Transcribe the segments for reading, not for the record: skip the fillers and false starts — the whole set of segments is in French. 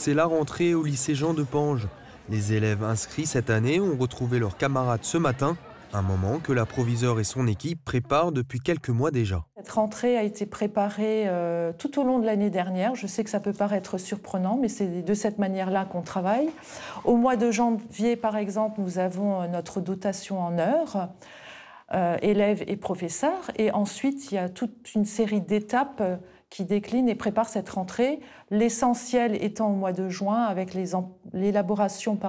c'est la rentrée au lycée Jean de Pange. Les élèves inscrits cette année ont retrouvé leurs camarades ce matin, un moment que la proviseure et son équipe préparent depuis quelques mois déjà. Cette rentrée a été préparée tout au long de l'année dernière. Je sais que ça peut paraître surprenant, mais c'est de cette manière-là qu'on travaille. Au mois de janvier, par exemple, nous avons notre dotation en heures, élèves et professeurs. Et ensuite, il y a toute une série d'étapes qui déclinent et préparent cette rentrée. L'essentiel étant au mois de juin avec l'élaboration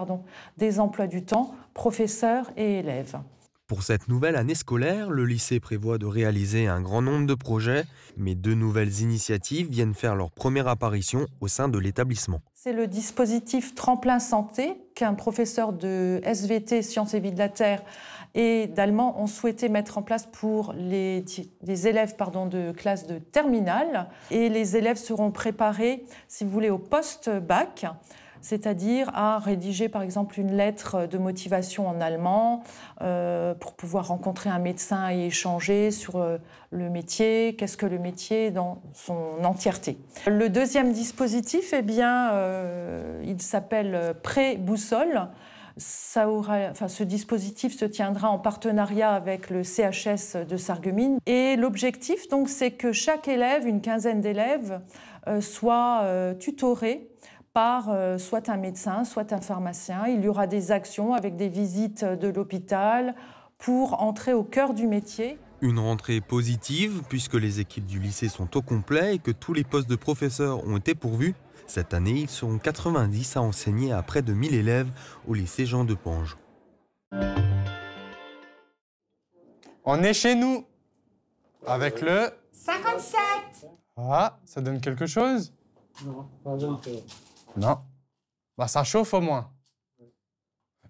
des emplois du temps, professeurs et élèves. Pour cette nouvelle année scolaire, le lycée prévoit de réaliser un grand nombre de projets, mais 2 nouvelles initiatives viennent faire leur première apparition au sein de l'établissement. C'est le dispositif Tremplin Santé qu'un professeur de SVT, Sciences et Vie de la Terre, et d'allemand ont souhaité mettre en place pour les élèves de classe de terminale. Et les élèves seront préparés, si vous voulez, au post-bac, c'est-à-dire à rédiger par exemple une lettre de motivation en allemand pour pouvoir rencontrer un médecin et échanger sur le métier, qu'est-ce que le métier dans son entièreté. Le deuxième dispositif, il s'appelle Pré-Boussole. Ce dispositif se tiendra en partenariat avec le CHS de Sarreguemines. Et l'objectif, donc, c'est que chaque élève, une quinzaine d'élèves, soit tutoré par soit un médecin, soit un pharmacien. Il y aura des actions avec des visites de l'hôpital pour entrer au cœur du métier. Une rentrée positive puisque les équipes du lycée sont au complet et que tous les postes de professeurs ont été pourvus. Cette année, ils seront 90 à enseigner à près de 1000 élèves au lycée Jean de Pange. On est chez nous avec le 57. Ah, ça donne quelque chose? Non. Bah, ça chauffe au moins.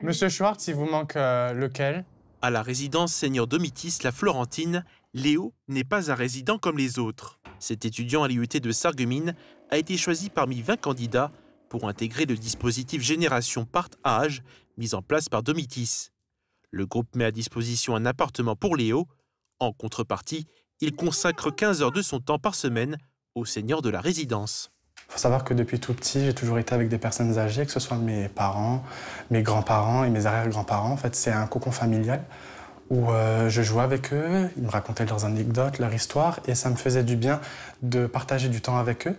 Monsieur Schwartz, il vous manque lequel? À la résidence Seigneur Domitis, la Florentine, Léo n'est pas un résident comme les autres. Cet étudiant à l'IUT de Sarreguemines a été choisi parmi 20 candidats pour intégrer le dispositif Génération Part-Âge mis en place par Domitis. Le groupe met à disposition un appartement pour Léo. En contrepartie, il consacre 15 heures de son temps par semaine au seigneur de la résidence. Il faut savoir que depuis tout petit, j'ai toujours été avec des personnes âgées, que ce soit mes parents, mes grands-parents et mes arrière-grands-parents. En fait, c'est un cocon familial où je jouais avec eux, ils me racontaient leurs anecdotes, leur histoire, et ça me faisait du bien de partager du temps avec eux,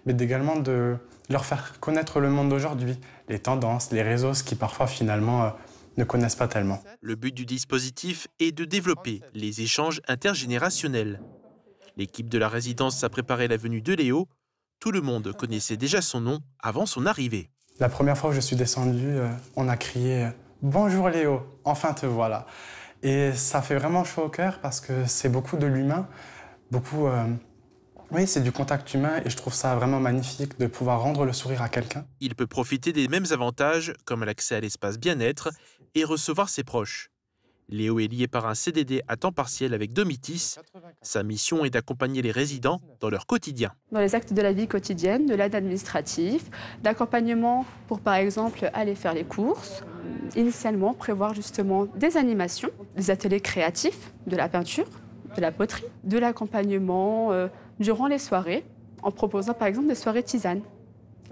mais également de leur faire connaître le monde d'aujourd'hui, les tendances, les réseaux, ce qui parfois finalement ne connaissent pas tellement. Le but du dispositif est de développer les échanges intergénérationnels. L'équipe de la résidence a préparé la venue de Léo. Tout le monde connaissait déjà son nom avant son arrivée. La première fois où je suis descendu, on a crié « Bonjour Léo, enfin te voilà !» Et ça fait vraiment chaud au cœur parce que c'est beaucoup de l'humain, oui, c'est du contact humain et je trouve ça vraiment magnifique de pouvoir rendre le sourire à quelqu'un. Il peut profiter des mêmes avantages comme l'accès à l'espace bien-être et recevoir ses proches. Léo est lié par un CDD à temps partiel avec Domitis. Sa mission est d'accompagner les résidents dans leur quotidien. Dans les actes de la vie quotidienne, de l'aide administrative, d'accompagnement pour par exemple aller faire les courses. Initialement, prévoir justement des animations, des ateliers créatifs, de la peinture, de la poterie, de l'accompagnement durant les soirées, en proposant par exemple des soirées tisanes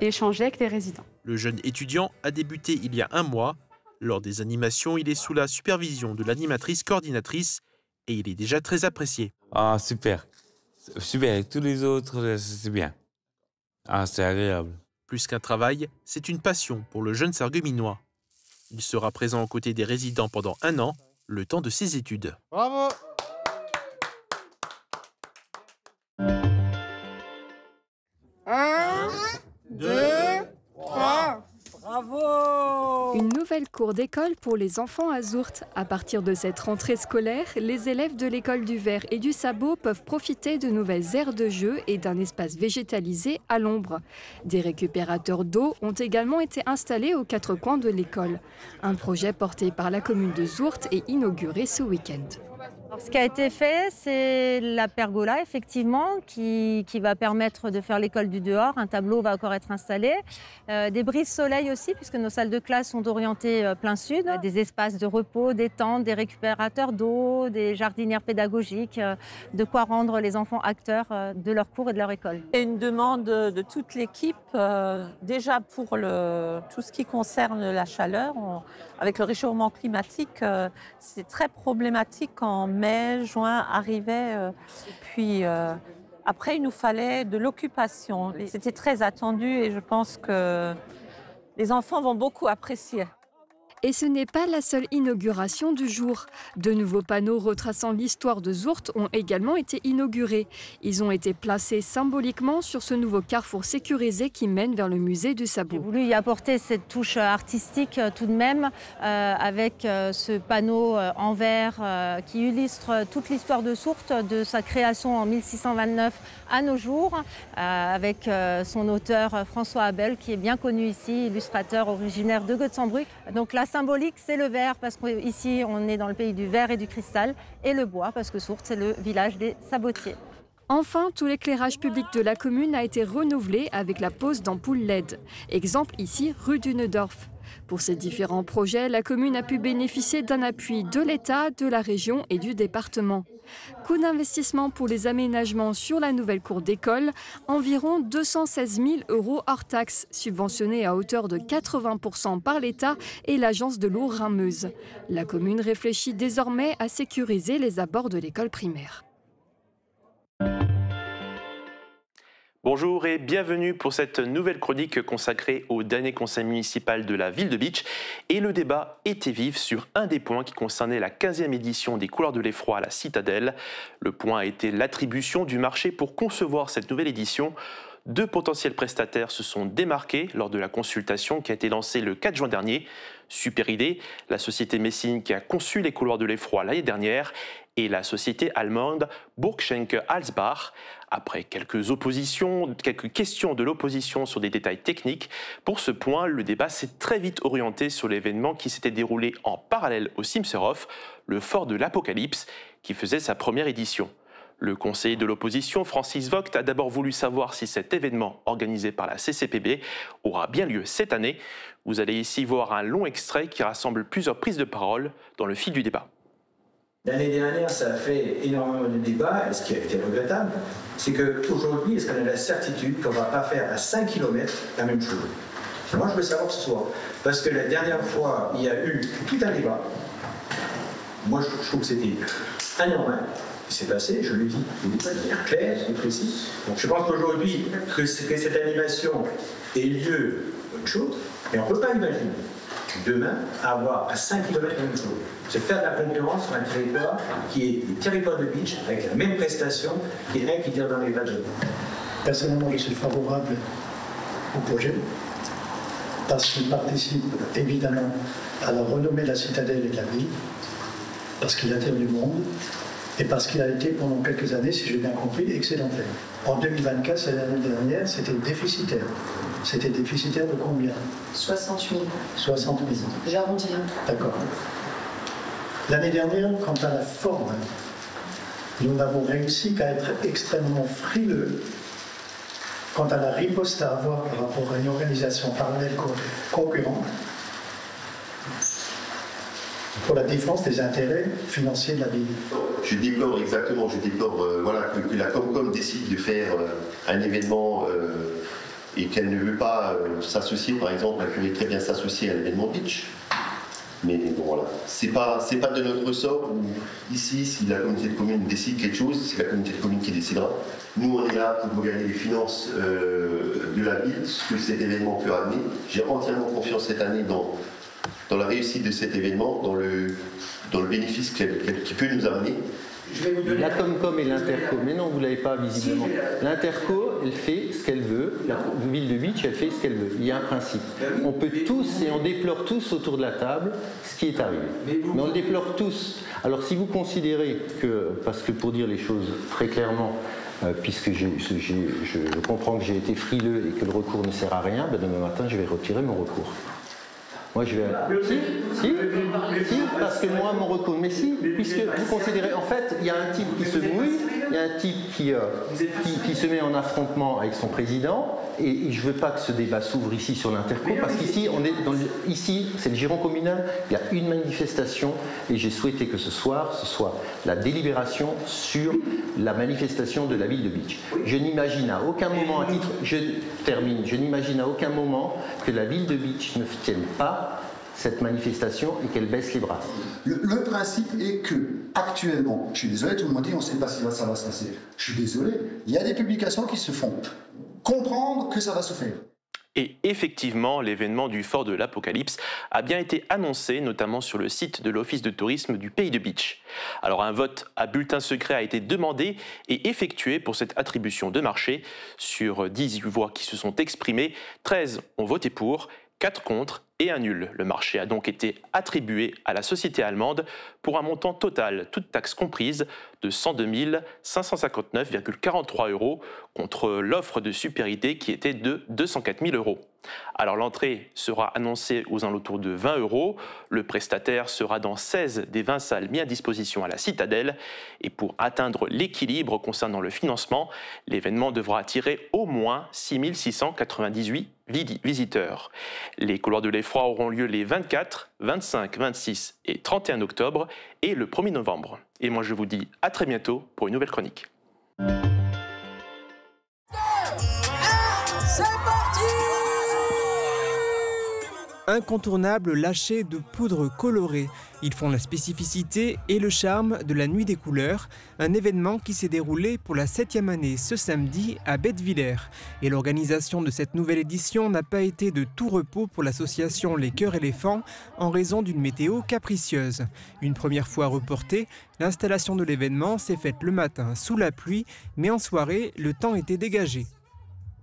et échanger avec les résidents. Le jeune étudiant a débuté il y a 1 mois. Lors des animations, il est sous la supervision de l'animatrice coordinatrice et il est déjà très apprécié. Ah, super. Super, avec tous les autres, c'est bien. Ah, c'est agréable. Plus qu'un travail, c'est une passion pour le jeune Sarregueminois. Il sera présent aux côtés des résidents pendant 1 an, le temps de ses études. Bravo! Bravo! Une nouvelle cour d'école pour les enfants à Zourthe. À partir de cette rentrée scolaire, les élèves de l'école du Ver et du Sabot peuvent profiter de nouvelles aires de jeu et d'un espace végétalisé à l'ombre. Des récupérateurs d'eau ont également été installés aux 4 coins de l'école. Un projet porté par la commune de Zourthe et inauguré ce week-end. Alors, ce qui a été fait, c'est la pergola, effectivement, qui va permettre de faire l'école du dehors. Un tableau va encore être installé. Des brises-soleil aussi, puisque nos salles de classe sont orientées plein sud. Des espaces de repos, des tentes, des récupérateurs d'eau, des jardinières pédagogiques. De quoi rendre les enfants acteurs de leur cours et de leur école. Et une demande de toute l'équipe, déjà pour tout ce qui concerne la chaleur. Avec le réchauffement climatique, c'est très problématique quand mai, juin arrivait. Puis après, il nous fallait de l'occupation. C'était très attendu et je pense que les enfants vont beaucoup apprécier. Et ce n'est pas la seule inauguration du jour. De nouveaux panneaux retraçant l'histoire de Zourthe ont également été inaugurés. Ils ont été placés symboliquement sur ce nouveau carrefour sécurisé qui mène vers le musée du Sabot. J'ai voulu y apporter cette touche artistique tout de même, avec ce panneau en verre qui illustre toute l'histoire de Zourthe, de sa création en 1629 à nos jours, avec son auteur François Abel, qui est bien connu ici, illustrateur originaire de Goetzenbrück. Donc la symbolique, c'est le verre, parce qu'ici, on est dans le pays du verre et du cristal, et le bois, parce que Zourthe, c'est le village des sabotiers. Enfin, tout l'éclairage public de la commune a été renouvelé avec la pose d'ampoules LED. Exemple ici, rue du Neudorf. Pour ces différents projets, la commune a pu bénéficier d'un appui de l'État, de la région et du département. Coût d'investissement pour les aménagements sur la nouvelle cour d'école, environ 216 000 € hors taxes, subventionnés à hauteur de 80% par l'État et l'agence de l'eau Rhin-Meuse. La commune réfléchit désormais à sécuriser les abords de l'école primaire. Bonjour et bienvenue pour cette nouvelle chronique consacrée au dernier conseil municipal de la ville de Bitche. Et le débat était vif sur un des points qui concernait la 15e édition des couleurs de l'effroi à la Citadelle. Le point a été l'attribution du marché pour concevoir cette nouvelle édition. Deux potentiels prestataires se sont démarqués lors de la consultation qui a été lancée le 4 juin dernier. Super idée, la société Messine qui a conçu les couloirs de l'effroi l'année dernière et la société allemande Burgschenke Alsbach. Après quelques questions de l'opposition sur des détails techniques, pour ce point, le débat s'est très vite orienté sur l'événement qui s'était déroulé en parallèle au Simserhof, le fort de l'Apocalypse, qui faisait sa première édition. Le conseiller de l'opposition, Francis Vogt, a d'abord voulu savoir si cet événement organisé par la CCPB aura bien lieu cette année. Vous allez ici voir un long extrait qui rassemble plusieurs prises de parole dans le fil du débat. L'année dernière, ça a fait énormément de débats, et ce qui a été regrettable, c'est qu'aujourd'hui, est-ce qu'on a la certitude qu'on ne va pas faire à 5 km la même chose? Moi, je veux savoir ce soir, parce que la dernière fois, il y a eu tout un débat. Moi, je trouve que c'était anormal. Ce qui s'est passé, je le dis de manière claire et précise. Donc, je pense qu'aujourd'hui, que cette animation ait lieu, bonne chose, mais on ne peut pas imaginer demain avoir à 5 km la même chose. C'est faire de la concurrence sur un territoire qui est le territoire de Bitche, avec la même prestation, qui est rien qui tire dans les pages. Personnellement, je suis favorable au projet, parce qu'il participe évidemment à la renommée de la citadelle et de la ville, parce qu'il attire du monde, et parce qu'il a été pendant quelques années, si j'ai bien compris, excédentaire. En 2024, c'est l'année dernière, c'était déficitaire. C'était déficitaire de combien? 60 000. 60 000. J'arrondis. D'accord. L'année dernière, quant à la forme, nous n'avons réussi qu'à être extrêmement frileux quant à la riposte à avoir par rapport à une organisation parallèle concurrente pour la défense des intérêts financiers de la ville. Je déplore voilà, que la Comcom décide de faire un événement et qu'elle ne veut pas s'associer, par exemple, elle pourrait très bien s'associer à l'événement Bitche. Mais bon, voilà, c'est pas de notre ressort. Ici, si la communauté de communes décide quelque chose, c'est la communauté de communes qui décidera. Nous, on est là pour regarder les finances de la ville, ce que cet événement peut amener. J'ai entièrement confiance cette année dans la réussite de cet événement, dans le bénéfice qu'il peut nous amener. La Comcom et l'Interco, mais non, vous ne l'avez pas visiblement. L'Interco, elle fait ce qu'elle veut, la ville de Bitche, elle fait ce qu'elle veut. Il y a un principe. On peut tous et on déplore tous autour de la table ce qui est arrivé. Mais on le déplore tous. Alors si vous considérez que, parce que pour dire les choses très clairement, puisque je comprends que j'ai été frileux et que le recours ne sert à rien, ben demain matin je vais retirer mon recours. Moi, je vais... Si, parce que moi, mon recours... Mais si, puisque vous considérez... En fait, il y a un type qui se mouille, il y a un type qui se met en affrontement avec son président, et je ne veux pas que ce débat s'ouvre ici sur l'interco, parce qu'ici, ici, c'est le giron communal, il y a une manifestation, et j'ai souhaité que ce soir, ce soit la délibération sur la manifestation de la ville de Bitche. Je n'imagine à aucun moment, je n'imagine à aucun moment que la ville de Bitche ne tienne pas cette manifestation et qu'elle baisse les bras. Le principe est que, actuellement, je suis désolé, tout le monde dit on ne sait pas si ça va se passer. Je suis désolé, il y a des publications qui se font comprendre que ça va se faire. Et effectivement, l'événement du Fort de l'Apocalypse a bien été annoncé, notamment sur le site de l'Office de tourisme du Pays de Bitche. Alors un vote à bulletin secret a été demandé et effectué pour cette attribution de marché. Sur 18 voix qui se sont exprimées, 13 ont voté pour, 4 contre et un nul. Le marché a donc été attribué à la société allemande pour un montant total, toutes taxes comprises, de 102 559,43 € contre l'offre de Superité qui était de 204 000 €. Alors l'entrée sera annoncée aux alentours de 20 €. Le prestataire sera dans 16 des 20 salles mises à disposition à la Citadelle. Et pour atteindre l'équilibre concernant le financement, l'événement devra attirer au moins 6 698 visiteurs. Les couloirs de l'effroi auront lieu les 24, 25, 26 et 31 octobre et le 1er novembre. Et moi je vous dis à très bientôt pour une nouvelle chronique. Incontournables lâchers de poudre colorée. Ils font la spécificité et le charme de la Nuit des couleurs, un événement qui s'est déroulé pour la 7e année ce samedi à Bettwiller. Et l'organisation de cette nouvelle édition n'a pas été de tout repos pour l'association Les Cœurs Éléphants en raison d'une météo capricieuse. Une première fois reportée, l'installation de l'événement s'est faite le matin sous la pluie, mais en soirée, le temps était dégagé.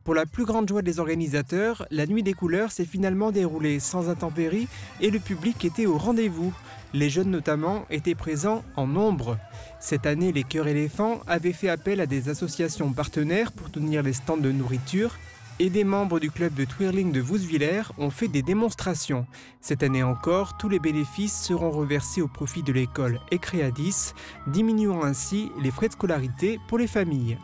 Pour la plus grande joie des organisateurs, la Nuit des couleurs s'est finalement déroulée sans intempéries et le public était au rendez-vous. Les jeunes notamment étaient présents en nombre. Cette année, les Cœurs Éléphants avaient fait appel à des associations partenaires pour tenir les stands de nourriture et des membres du club de twirling de Woeswiller ont fait des démonstrations. Cette année encore, tous les bénéfices seront reversés au profit de l'école Ecréadis, diminuant ainsi les frais de scolarité pour les familles.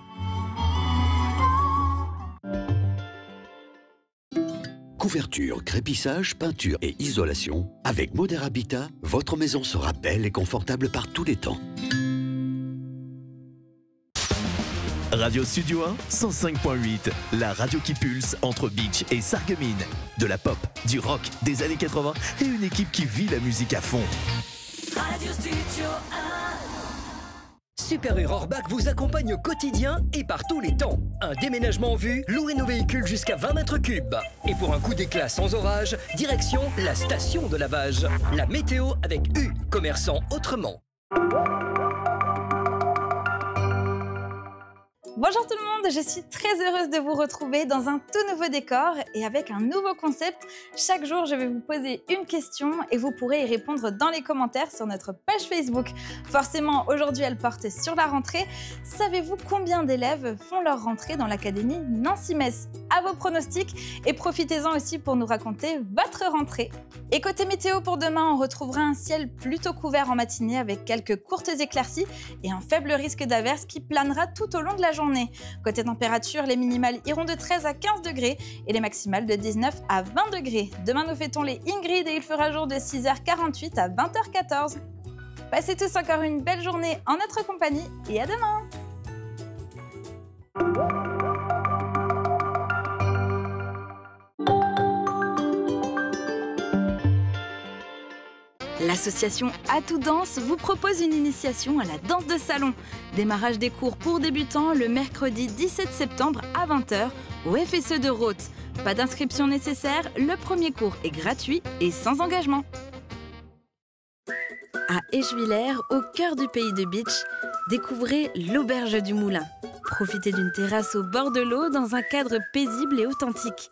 Couverture, crépissage, peinture et isolation. Avec Modern Habitat, votre maison sera belle et confortable par tous les temps. Radio Studio 1, 105.8, la radio qui pulse entre Bitche et Sarreguemines. De la pop, du rock, des années 80 et une équipe qui vit la musique à fond. Radio Studio 1. Super U Rohrbach vous accompagne au quotidien et par tous les temps. Un déménagement en vue, louez nos véhicules jusqu'à 20 mètres cubes. Et pour un coup d'éclat sans orage, direction la station de lavage. La météo avec U, commerçant autrement. Bonjour tout le monde, je suis très heureuse de vous retrouver dans un tout nouveau décor et avec un nouveau concept. Chaque jour, je vais vous poser une question et vous pourrez y répondre dans les commentaires sur notre page Facebook. Forcément, aujourd'hui, elle porte sur la rentrée. Savez-vous combien d'élèves font leur rentrée dans l'académie Nancy-Metz? À vos pronostics et profitez-en aussi pour nous raconter votre rentrée. Et côté météo pour demain, on retrouvera un ciel plutôt couvert en matinée avec quelques courtes éclaircies et un faible risque d'averse qui planera tout au long de la journée. Côté température, les minimales iront de 13 à 15 degrés et les maximales de 19 à 20 degrés. Demain, nous fêtons les Ingrid et il fera jour de 6h48 à 20h14. Passez tous encore une belle journée en notre compagnie et à demain! L'association Atout Danse vous propose une initiation à la danse de salon. Démarrage des cours pour débutants le mercredi 17 septembre à 20h au FSE de Roth. Pas d'inscription nécessaire, le premier cours est gratuit et sans engagement. À Eschwiller, au cœur du pays de Bitche, découvrez l'Auberge du Moulin. Profitez d'une terrasse au bord de l'eau dans un cadre paisible et authentique.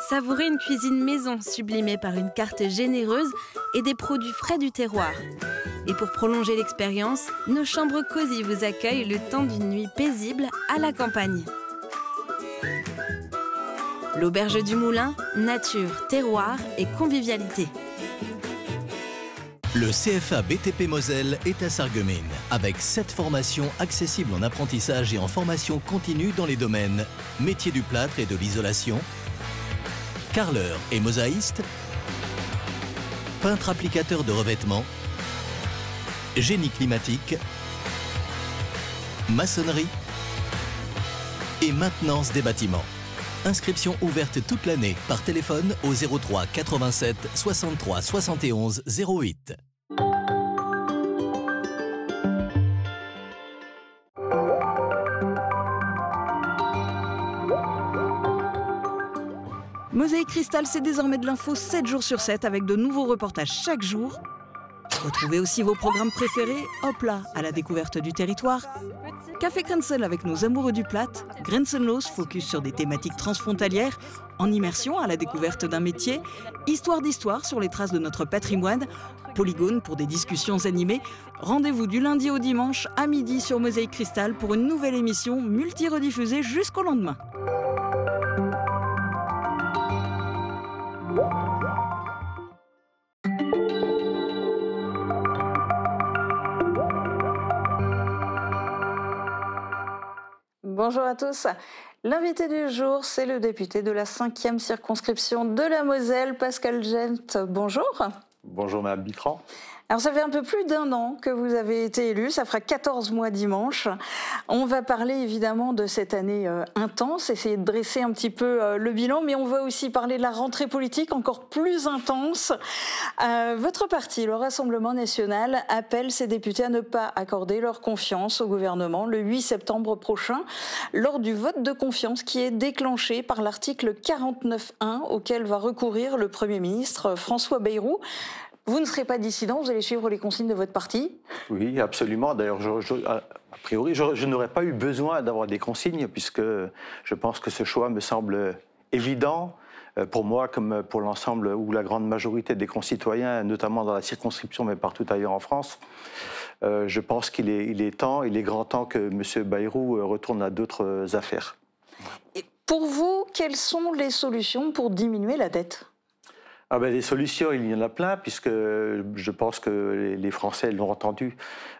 Savourez une cuisine maison sublimée par une carte généreuse et des produits frais du terroir. Et pour prolonger l'expérience, nos chambres cosy vous accueillent le temps d'une nuit paisible à la campagne. L'Auberge du Moulin, nature, terroir et convivialité. Le CFA BTP Moselle est à Sarreguemines, avec 7 formations accessibles en apprentissage et en formation continue dans les domaines métier du plâtre et de l'isolation, carreleur et mosaïste, peintre applicateur de revêtement, génie climatique, maçonnerie et maintenance des bâtiments. Inscription ouverte toute l'année par téléphone au 03 87 63 71 08. Mosaïque Cristal, c'est désormais de l'info 7 jours sur 7 avec de nouveaux reportages chaque jour. Retrouvez aussi vos programmes préférés, hop là, à la découverte du territoire. Café Grenzel avec nos amoureux du Plat, Grenzenlos, focus sur des thématiques transfrontalières, en immersion à la découverte d'un métier, Histoire d'histoire sur les traces de notre patrimoine, Polygone pour des discussions animées. Rendez-vous du lundi au dimanche à midi sur Mosaïque Cristal pour une nouvelle émission multi-rediffusée jusqu'au lendemain. Bonjour à tous. L'invité du jour, c'est le député de la 5e circonscription de la Moselle, Pascal Gent. Bonjour. Bonjour Mme Bitran. Alors ça fait un peu plus d'1 an que vous avez été élu, ça fera 14 mois dimanche. On va parler évidemment de cette année intense, essayer de dresser un petit peu le bilan, mais on va aussi parler de la rentrée politique encore plus intense. Votre parti, le Rassemblement national, appelle ses députés à ne pas accorder leur confiance au gouvernement le 8 septembre prochain, lors du vote de confiance qui est déclenché par l'article 49.1 auquel va recourir le Premier ministre François Bayrou. Vous ne serez pas dissident, vous allez suivre les consignes de votre parti? Oui, absolument. D'ailleurs, a priori, je n'aurais pas eu besoin d'avoir des consignes puisque je pense que ce choix me semble évident pour moi comme pour l'ensemble ou la grande majorité des concitoyens, notamment dans la circonscription mais partout ailleurs en France. Je pense qu'il est temps, il est grand temps que M. Bayrou retourne à d'autres affaires. Et pour vous, quelles sont les solutions pour diminuer la dette? Des solutions, il y en a plein, puisque je pense que les Français l'ont entendu.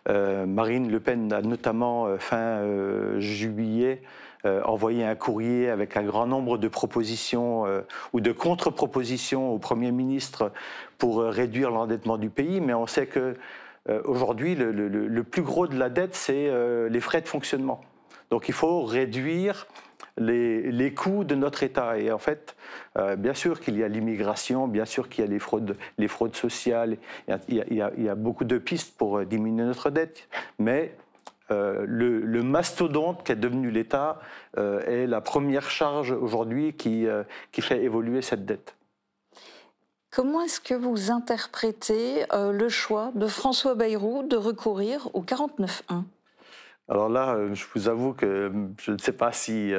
Marine Le Pen a notamment, fin juillet, envoyé un courrier avec un grand nombre de propositions ou de contre-propositions au Premier ministre pour réduire l'endettement du pays. Mais on sait que aujourd'hui, le plus gros de la dette, c'est les frais de fonctionnement. Donc il faut réduire les coûts de notre État. Et en fait, bien sûr qu'il y a l'immigration, bien sûr qu'il y a les fraudes sociales, il y a beaucoup de pistes pour diminuer notre dette, mais le mastodonte qu'est devenu l'État est la première charge aujourd'hui qui fait évoluer cette dette. Comment est-ce que vous interprétez le choix de François Bayrou de recourir au 49.1 ? Alors là, je vous avoue que je ne sais pas si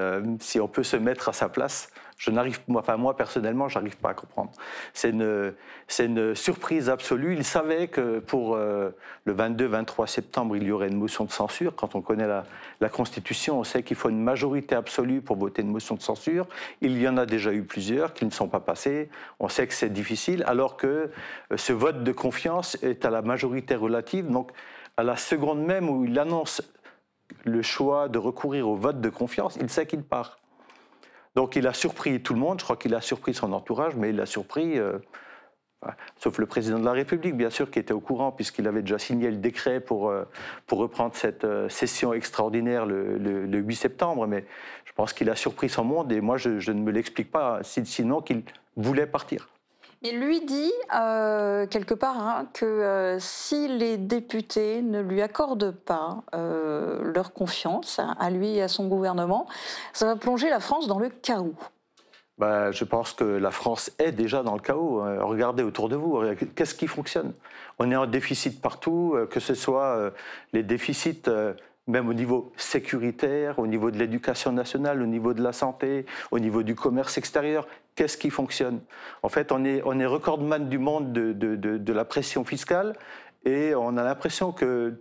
on peut se mettre à sa place. Moi personnellement, je n'arrive pas à comprendre. C'est une surprise absolue. Il savait que pour le 22-23 septembre, il y aurait une motion de censure. Quand on connaît la Constitution, on sait qu'il faut une majorité absolue pour voter une motion de censure. Il y en a déjà eu plusieurs qui ne sont pas passées. On sait que c'est difficile, alors que ce vote de confiance est à la majorité relative. Donc, à la seconde même où il annonce le choix de recourir au vote de confiance, il sait qu'il part. Donc il a surpris tout le monde, je crois qu'il a surpris son entourage, mais il a surpris, sauf le président de la République, bien sûr, qui était au courant, puisqu'il avait déjà signé le décret pour reprendre cette session extraordinaire le 8 septembre, mais je pense qu'il a surpris son monde, et moi je ne me l'explique pas, sinon qu'il voulait partir. Il lui dit, quelque part, que si les députés ne lui accordent pas leur confiance, à lui et à son gouvernement, ça va plonger la France dans le chaos. Je pense que la France est déjà dans le chaos. Regardez autour de vous, qu'est-ce qui fonctionne? On est en déficit partout, que ce soit les déficits... même au niveau sécuritaire, au niveau de l'éducation nationale, au niveau de la santé, au niveau du commerce extérieur, qu'est-ce qui fonctionne? En fait, on est recordman du monde de la pression fiscale et on a l'impression que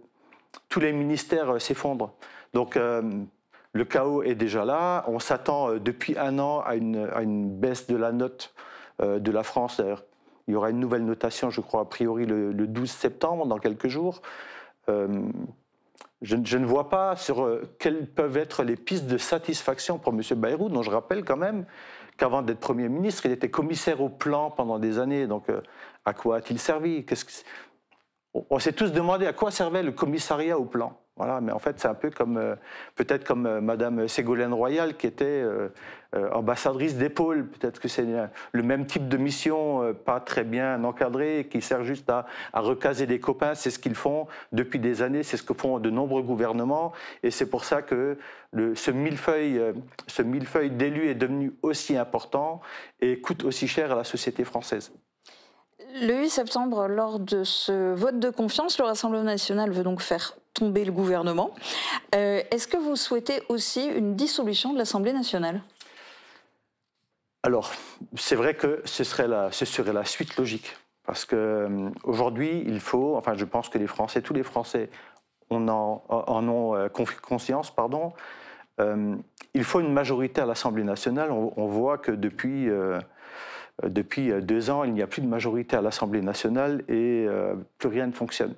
tous les ministères s'effondrent. Donc, le chaos est déjà là. On s'attend depuis 1 an à une baisse de la note de la France. D'ailleurs, Il y aura une nouvelle notation, je crois, a priori le 12 septembre, dans quelques jours. Je ne vois pas sur quelles peuvent être les pistes de satisfaction pour M. Bayrou, dont je rappelle quand même qu'avant d'être Premier ministre, il était commissaire au plan pendant des années. Donc, à quoi a-t-il servi? On s'est tous demandé à quoi servait le commissariat au plan. Voilà, mais en fait, c'est un peu comme, peut-être comme Madame Ségolène Royal, qui était ambassadrice des pôles. Peut-être que c'est le même type de mission, pas très bien encadrée, qui sert juste à recaser des copains. C'est ce qu'ils font depuis des années, c'est ce que font de nombreux gouvernements. Et c'est pour ça que ce millefeuille d'élus est devenu aussi important et coûte aussi cher à la société française. Le 8 septembre, lors de ce vote de confiance, le Rassemblement national veut donc faire tomber le gouvernement. Est-ce que vous souhaitez aussi une dissolution de l'Assemblée nationale? Alors, c'est vrai que ce serait la suite logique. Parce qu'aujourd'hui, il faut, enfin je pense que les Français, tous les Français en ont conscience, pardon. Il faut une majorité à l'Assemblée nationale. On voit que depuis 2 ans, il n'y a plus de majorité à l'Assemblée nationale et plus rien ne fonctionne.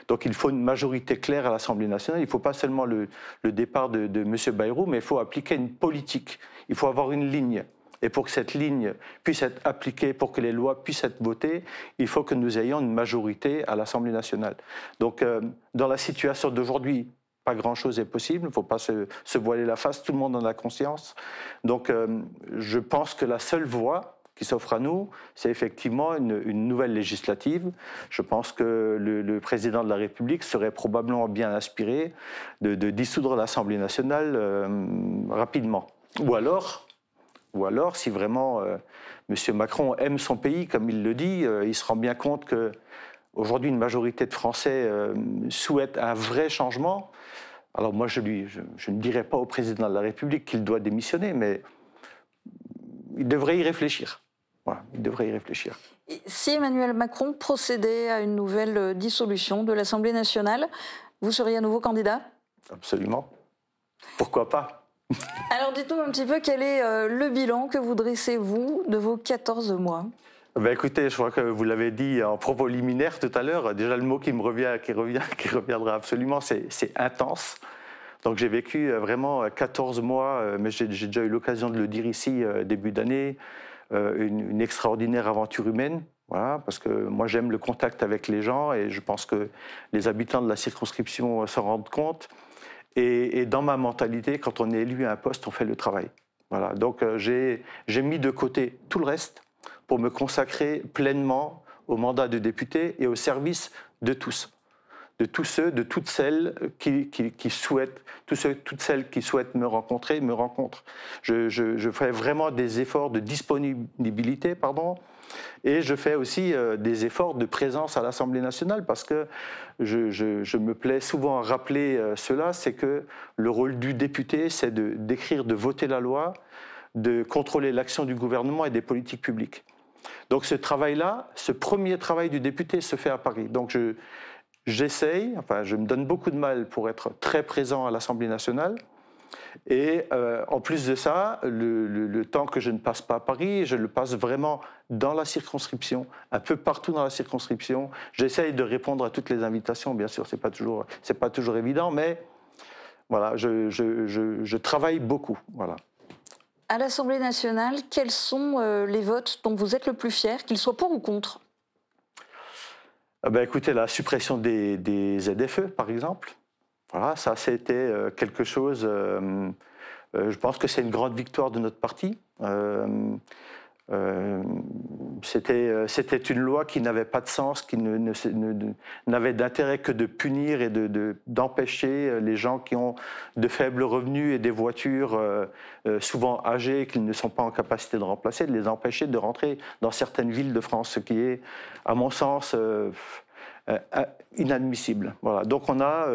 Donc il faut une majorité claire à l'Assemblée nationale. Il ne faut pas seulement le départ de M. Bayrou, mais il faut appliquer une politique. Il faut avoir une ligne. Et pour que cette ligne puisse être appliquée, pour que les lois puissent être votées, il faut que nous ayons une majorité à l'Assemblée nationale. Donc dans la situation d'aujourd'hui, pas grand-chose est possible, il ne faut pas se voiler la face, tout le monde en a conscience. Donc je pense que la seule voie qui s'offre à nous, c'est effectivement une nouvelle législative. Je pense que le président de la République serait probablement bien inspiré de dissoudre l'Assemblée nationale rapidement. Ou alors, si vraiment M. Macron aime son pays, comme il le dit, il se rend bien compte qu'aujourd'hui, une majorité de Français souhaite un vrai changement. Alors moi, je ne dirais pas au président de la République qu'il doit démissionner, mais il devrait y réfléchir. Voilà, il devrait y réfléchir. Si Emmanuel Macron procédait à une nouvelle dissolution de l'Assemblée nationale, vous seriez à nouveau candidat? Absolument. Pourquoi pas? Alors dites-nous un petit peu quel est le bilan que vous dressez, vous, de vos 14 mois? Ben écoutez, je crois que vous l'avez dit en propos liminaire tout à l'heure. Déjà, le mot qui reviendra absolument, c'est intense. Donc j'ai vécu vraiment 14 mois, mais j'ai déjà eu l'occasion de le dire ici début d'année, une extraordinaire aventure humaine. Voilà, parce que moi j'aime le contact avec les gens et je pense que les habitants de la circonscription s'en rendent compte. Et dans ma mentalité, quand on est élu à un poste, on fait le travail. Voilà, donc j'ai mis de côté tout le reste pour me consacrer pleinement au mandat de député et au service de tous. De tous ceux, de toutes celles qui souhaitent, toutes celles qui souhaitent me rencontrer, me rencontrent. Je fais vraiment des efforts de disponibilité, et je fais aussi des efforts de présence à l'Assemblée nationale parce que je me plais souvent à rappeler cela, c'est que le rôle du député, c'est d'écrire, de voter la loi, de contrôler l'action du gouvernement et des politiques publiques. Donc ce travail-là, ce premier travail du député se fait à Paris. Donc j'essaye, enfin je me donne beaucoup de mal pour être très présent à l'Assemblée nationale. Et en plus de ça, le temps que je ne passe pas à Paris, je le passe vraiment dans la circonscription, un peu partout dans la circonscription. J'essaye de répondre à toutes les invitations, bien sûr, c'est pas toujours évident, mais voilà, je travaille beaucoup, voilà. À l'Assemblée nationale, quels sont les votes dont vous êtes le plus fier, qu'ils soient pour ou contre? Écoutez, la suppression des ZFE, par exemple. Voilà, ça c'était quelque chose, je pense que c'est une grande victoire de notre parti. C'était une loi qui n'avait pas de sens, qui n'avait d'intérêt que de punir et d'empêcher les gens qui ont de faibles revenus et des voitures souvent âgées qu'ils ne sont pas en capacité de remplacer, de les empêcher de rentrer dans certaines villes de France, ce qui est, à mon sens, inadmissible. Voilà. Donc on a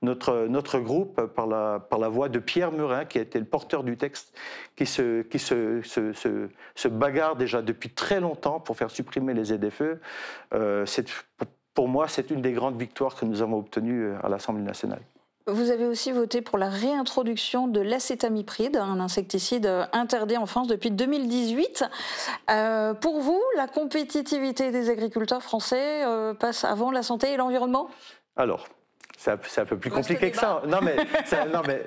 notre groupe, par la voix de Pierre Murin, qui a été le porteur du texte, qui se bagarre déjà depuis très longtemps pour faire supprimer les ZFE. Pour moi, c'est une des grandes victoires que nous avons obtenues à l'Assemblée nationale. Vous avez aussi voté pour la réintroduction de l'acétamipride, un insecticide interdit en France depuis 2018. Pour vous, la compétitivité des agriculteurs français passe avant la santé et l'environnement? Alors, c'est un peu plus compliqué que ça. Non, mais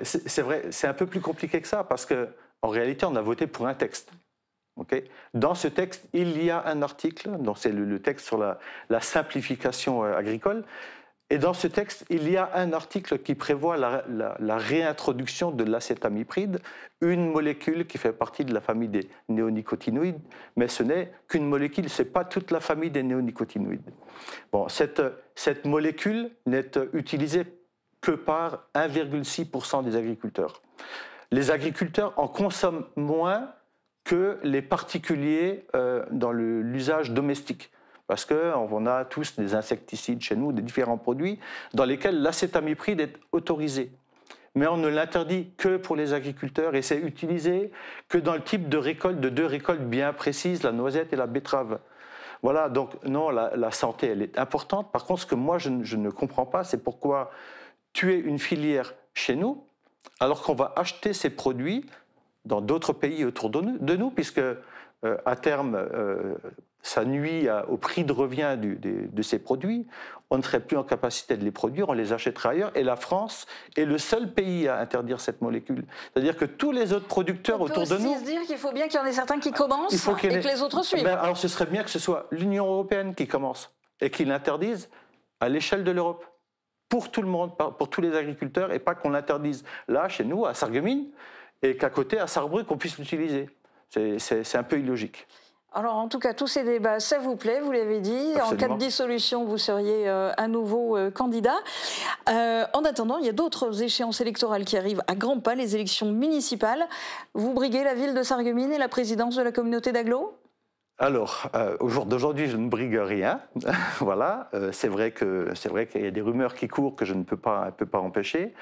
c'est vrai, c'est un peu plus compliqué que ça parce qu'en réalité, on a voté pour un texte. Okay. Dans ce texte, il y a un article, c'est le texte sur la simplification agricole. Et dans ce texte, il y a un article qui prévoit la réintroduction de l'acétamipride, une molécule qui fait partie de la famille des néonicotinoïdes, mais ce n'est qu'une molécule, ce n'est pas toute la famille des néonicotinoïdes. Bon, cette molécule n'est utilisée que par 1,6% des agriculteurs. Les agriculteurs en consomment moins que les particuliers dans l'usage domestique. Parce qu'on a tous des insecticides chez nous, des différents produits, dans lesquels l'acétamipride est autorisé. Mais on ne l'interdit que pour les agriculteurs et c'est utilisé que dans le type de récolte, de 2 récoltes bien précises, la noisette et la betterave. Voilà, donc non, la santé, elle est importante. Par contre, ce que moi, je ne comprends pas, c'est pourquoi tuer une filière chez nous, alors qu'on va acheter ces produits dans d'autres pays autour de nous, puisque à terme, ça nuit au prix de revient de ces produits. On ne serait plus en capacité de les produire, on les achèterait ailleurs. Et la France est le seul pays à interdire cette molécule. C'est-à-dire que tous les autres producteurs autour de nous... On peut aussi se dire qu'il faut bien qu'il y en ait certains qui commencent et que les autres suivent. Ben, alors ce serait bien que ce soit l'Union européenne qui commence et qui l'interdise à l'échelle de l'Europe. Pour tout le monde, pour tous les agriculteurs, et pas qu'on l'interdise là, chez nous, à Sarreguemines, et qu'à côté, à Sarrebruck, on puisse l'utiliser. C'est un peu illogique. Alors, en tout cas, tous ces débats, ça vous plaît, vous l'avez dit. Absolument. En cas de dissolution, vous seriez à nouveau candidat. En attendant, il y a d'autres échéances électorales qui arrivent à grands pas, les élections municipales. Vous briguez la ville de Sarreguemines et la présidence de la communauté d'agglo? Alors, au jour d'aujourd'hui, je ne brigue rien. Voilà, c'est vrai qu'il y a des rumeurs qui courent que je ne peux pas empêcher.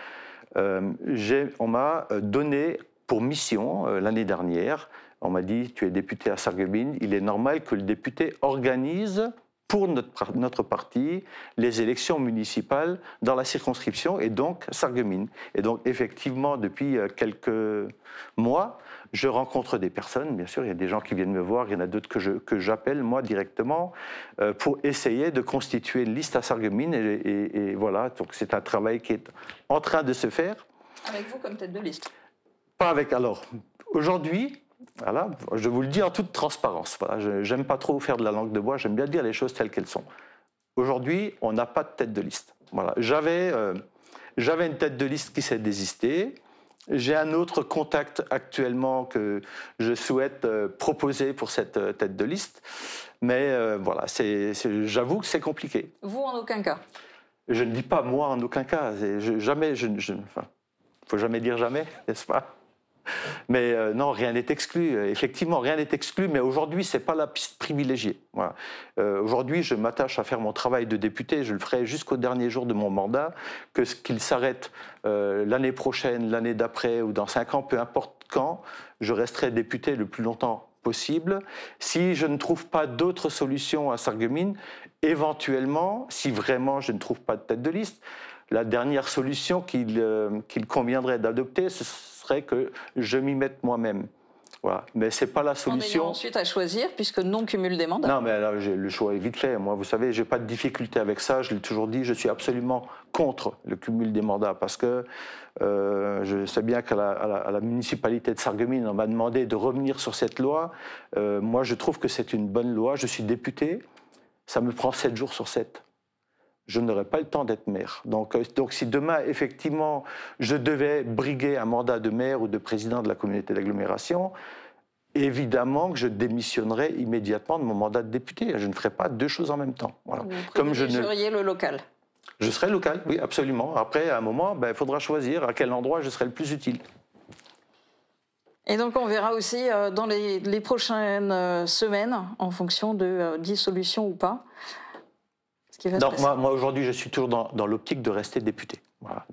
On m'a donné pour mission l'année dernière. On m'a dit, tu es député à Sarreguemines, il est normal que le député organise pour notre parti les élections municipales dans la circonscription et donc Sarreguemines. Et donc effectivement, depuis quelques mois, je rencontre des personnes, bien sûr, il y a des gens qui viennent me voir, il y en a d'autres que j'appelle moi directement pour essayer de constituer une liste à Sarreguemines. Et voilà, donc c'est un travail qui est en train de se faire. Avec vous comme tête de liste? Pas avec, alors, aujourd'hui... Voilà, je vous le dis en toute transparence. Voilà, j'aime pas trop faire de la langue de bois, j'aime bien dire les choses telles qu'elles sont. Aujourd'hui, on n'a pas de tête de liste. Voilà, j'avais une tête de liste qui s'est désistée. J'ai un autre contact actuellement que je souhaite proposer pour cette tête de liste. Mais voilà, j'avoue que c'est compliqué. Vous, en aucun cas? Je ne dis pas moi en aucun cas. Jamais, faut jamais dire jamais, n'est-ce pas? Mais non, rien n'est exclu. Effectivement, rien n'est exclu, mais aujourd'hui, ce n'est pas la piste privilégiée. Voilà. Aujourd'hui, je m'attache à faire mon travail de député. Je le ferai jusqu'au dernier jour de mon mandat. Qu'il s'arrête l'année prochaine, l'année d'après ou dans 5 ans, peu importe quand, je resterai député le plus longtemps possible. Si je ne trouve pas d'autres solutions à Sarreguemines, éventuellement, si vraiment je ne trouve pas de tête de liste, la dernière solution qu'il conviendrait d'adopter, ce serait que je m'y mette moi-même. Voilà. Mais ce n'est pas la solution. En ayant ensuite à choisir, puisque non cumul des mandats. Non, mais là, le choix est vite fait. Moi, vous savez, je n'ai pas de difficulté avec ça. Je l'ai toujours dit, je suis absolument contre le cumul des mandats parce que je sais bien qu'à la municipalité de Sarreguemines, on m'a demandé de revenir sur cette loi. Moi, je trouve que c'est une bonne loi. Je suis député. Ça me prend 7 jours sur 7. Je n'aurai pas le temps d'être maire. Donc si demain, effectivement, je devais briguer un mandat de maire ou de président de la communauté d'agglomération, évidemment que je démissionnerai immédiatement de mon mandat de député. Je ne ferai pas 2 choses en même temps. Voilà. Vous seriez le local? Je serai local, oui, absolument. Après, à un moment, il faudra choisir à quel endroit je serai le plus utile. Et donc on verra aussi dans les prochaines semaines, en fonction de dissolution ou pas, ce qui va se passer. Moi aujourd'hui, je suis toujours dans l'optique de rester député. Voilà.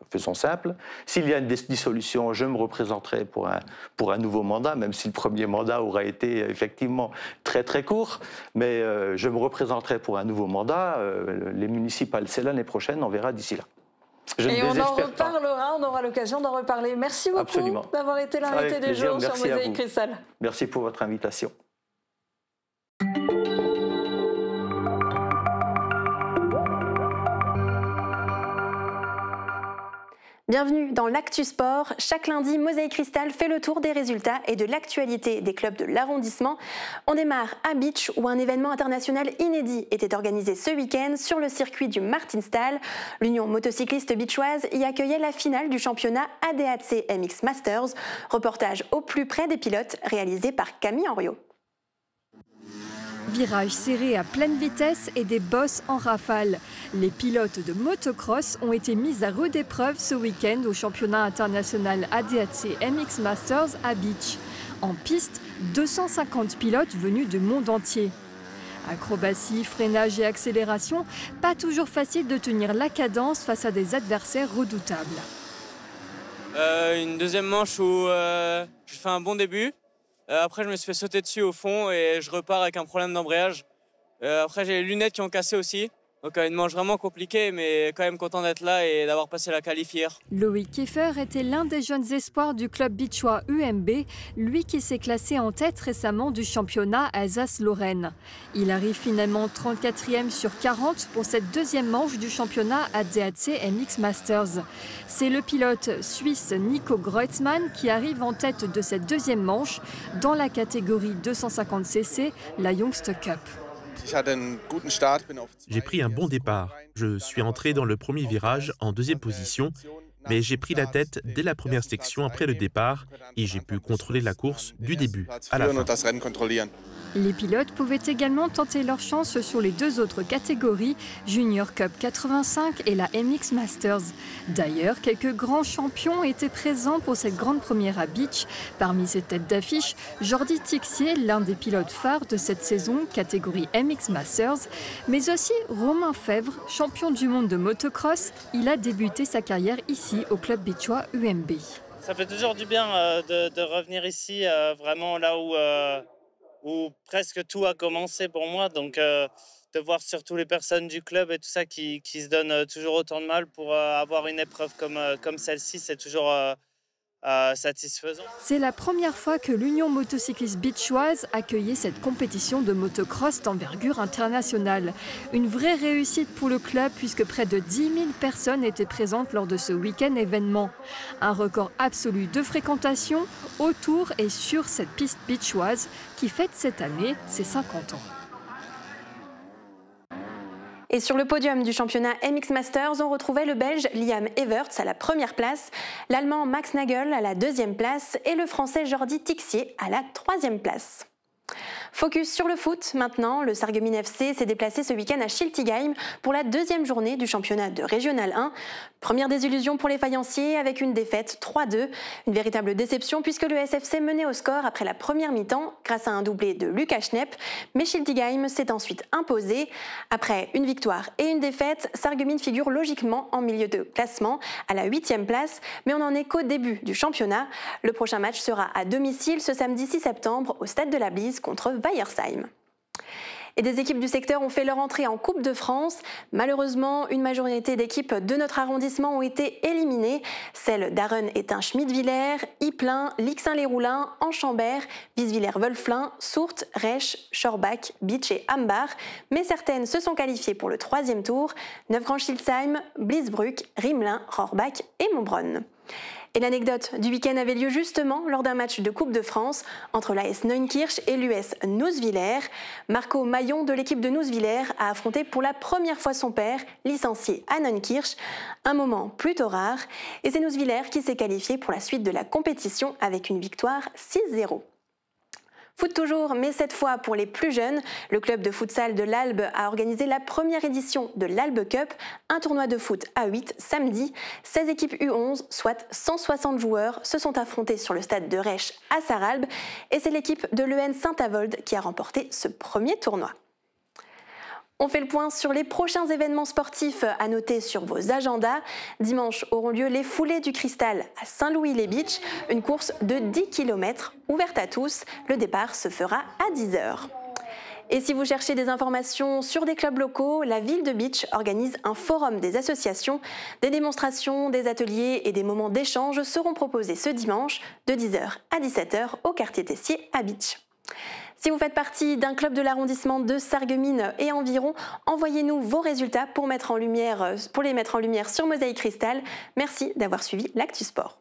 Faisons simple. S'il y a une dissolution, je me représenterai pour un nouveau mandat, même si le premier mandat aura été effectivement très très court. Mais je me représenterai pour un nouveau mandat. Les municipales, c'est l'année prochaine, on verra d'ici là. Et on en reparlera, on aura l'occasion d'en reparler. Merci beaucoup d'avoir été l'invité du jour sur Mosaïque Cristal. Merci pour votre invitation. Bienvenue dans l'Actu Sport. Chaque lundi, Mosaïque Cristal fait le tour des résultats et de l'actualité des clubs de l'arrondissement. On démarre à Bitche où un événement international inédit était organisé ce week-end sur le circuit du Martinstal. L'Union motocycliste bitchoise y accueillait la finale du championnat ADAC MX Masters. Reportage au plus près des pilotes réalisé par Camille Henriot. Virage serré à pleine vitesse et des bosses en rafale. Les pilotes de motocross ont été mis à rude épreuve ce week-end au championnat international ADAC MX Masters à Bitche. En piste, 250 pilotes venus du monde entier. Acrobatie, freinage et accélération, pas toujours facile de tenir la cadence face à des adversaires redoutables. Une deuxième manche où je fais un bon début. Après, je me suis fait sauter dessus au fond et je repars avec un problème d'embrayage. Après, j'ai les lunettes qui ont cassé aussi. Donc, une manche vraiment compliquée, mais quand même content d'être là et d'avoir passé la qualif hier. Loïc Keffer était l'un des jeunes espoirs du club bitchois UMB, lui qui s'est classé en tête récemment du championnat Alsace-Lorraine. Il arrive finalement 34e sur 40 pour cette deuxième manche du championnat ADAC MX Masters. C'est le pilote suisse Nico Greutzmann qui arrive en tête de cette deuxième manche dans la catégorie 250cc, la Youngster Cup. J'ai pris un bon départ. Je suis entré dans le premier virage en deuxième position, mais j'ai pris la tête dès la première section après le départ et j'ai pu contrôler la course du début à la fin. Les pilotes pouvaient également tenter leur chance sur les deux autres catégories, Junior Cup 85 et la MX Masters. D'ailleurs, quelques grands champions étaient présents pour cette grande première à Bitche. Parmi ces têtes d'affiche, Jordi Tixier, l'un des pilotes phares de cette saison, catégorie MX Masters, mais aussi Romain Fèvre, champion du monde de motocross. Il a débuté sa carrière ici au club bitchois UMB. Ça fait toujours du bien de revenir ici, vraiment là où presque tout a commencé pour moi. Donc de voir surtout les personnes du club et tout ça qui se donnent toujours autant de mal pour avoir une épreuve comme celle-ci, c'est toujours satisfaisant. C'est la première fois que l'Union motocycliste bitchoise accueillait cette compétition de motocross d'envergure internationale. Une vraie réussite pour le club puisque près de 10 000 personnes étaient présentes lors de ce week-end événement. Un record absolu de fréquentation autour et sur cette piste bitchoise qui fête cette année ses 50 ans. Et sur le podium du championnat MX Masters, on retrouvait le Belge Liam Everts à la première place, l'Allemand Max Nagel à la deuxième place et le Français Jordi Tixier à la troisième place. Focus sur le foot maintenant, le Sarreguemines FC s'est déplacé ce week-end à Schiltigheim pour la deuxième journée du championnat de Régional 1. Première désillusion pour les faïenciers avec une défaite 3-2. Une véritable déception puisque le SFC menait au score après la première mi-temps grâce à un doublé de Lucas Schnepp. Mais Schiltigheim s'est ensuite imposé. Après une victoire et une défaite, Sarreguemines figure logiquement en milieu de classement à la 8e place. Mais on n'en est qu'au début du championnat. Le prochain match sera à domicile ce samedi 6 septembre au Stade de la Blise contre Weiersheim. Et des équipes du secteur ont fait leur entrée en Coupe de France. Malheureusement, une majorité d'équipes de notre arrondissement ont été éliminées. Celles d'Arren et Schmidtvillers, Ypelin, Lixin-les-Roulins, Enchambert, Wiesvillers-Wölflin, Sourtes, Resch, Schorbach, Bitche et Ambach. Mais certaines se sont qualifiées pour le 3e tour. Neufgrange-Schiltzheim, Bliesbruck, Rimelin, Rohrbach et Montbronn. Et l'anecdote du week-end avait lieu justement lors d'un match de Coupe de France entre l'AS Neunkirch et l'US Nousvillers. Marco Maillon de l'équipe de Nousvillers a affronté pour la première fois son père, licencié à Neunkirch. Un moment plutôt rare. Et c'est Nousvillers qui s'est qualifié pour la suite de la compétition avec une victoire 6-0. Foot toujours, mais cette fois pour les plus jeunes, le club de futsal de l'Albe a organisé la première édition de l'Albe Cup, un tournoi de foot à 8 samedi. 16 équipes U11, soit 160 joueurs, se sont affrontés sur le stade de Resch à Sarralbe et c'est l'équipe de l'EN Saint-Avold qui a remporté ce premier tournoi. On fait le point sur les prochains événements sportifs à noter sur vos agendas. Dimanche auront lieu les Foulées du Cristal à Saint-Louis-les-Bitches, une course de 10 km ouverte à tous. Le départ se fera à 10h. Et si vous cherchez des informations sur des clubs locaux, la ville de Bitche organise un forum des associations. Des démonstrations, des ateliers et des moments d'échange seront proposés ce dimanche de 10h à 17h au quartier Tessier à Bitche. Si vous faites partie d'un club de l'arrondissement de Sarreguemines et environ, envoyez-nous vos résultats pour les mettre en lumière sur Mosaïque Cristal. Merci d'avoir suivi l'Actu Sport.